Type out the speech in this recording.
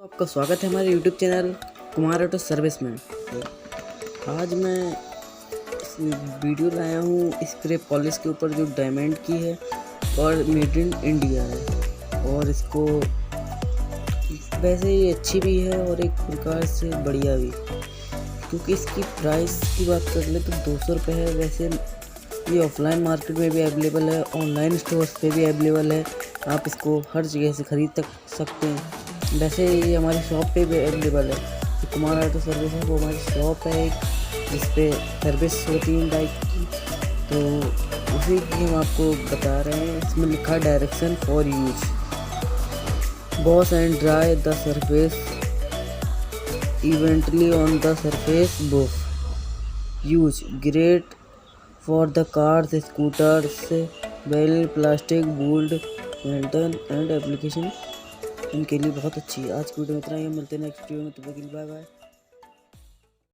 आपका स्वागत है हमारे YouTube channel Kumar auto service में। आज मैं इस वीडियो लाया हूँ स्प्रे पॉलिश के ऊपर जो डायमंड की है और मेड इन इंडिया है, और इसको वैसे ये अच्छी भी है और एक प्रकार से बढ़िया भी, क्योंकि इसकी प्राइस की बात कर ले तो 200 रुपये है। वैसे ये ऑफलाइन मार्केट में भी अवेलेबल है, ऑनलाइन स्टोर्स पे भी अवेलेबल है, आप इसको हर जगह से ख़रीद सकते हैं। वैसे ये हमारी शॉप पे भी अवेलेबल है। जो कुमार ऑटो सर्विस है वो हमारी शॉप है एक, जिस पे सर्विस होती है बाइक की, तो उसी की हम आपको बता रहे हैं। इसमें लिखा है direction for use, wash and dry the surface evenly on the surface buff, use great for the cars scooters well plastic bold मेल्टन एंड एप्लीकेशन इनके लिए बहुत अच्छी है। आज की वीडियो में इतना ही, हम मिलते हैं नेक्स्ट वीडियो में, तो बाय बाय।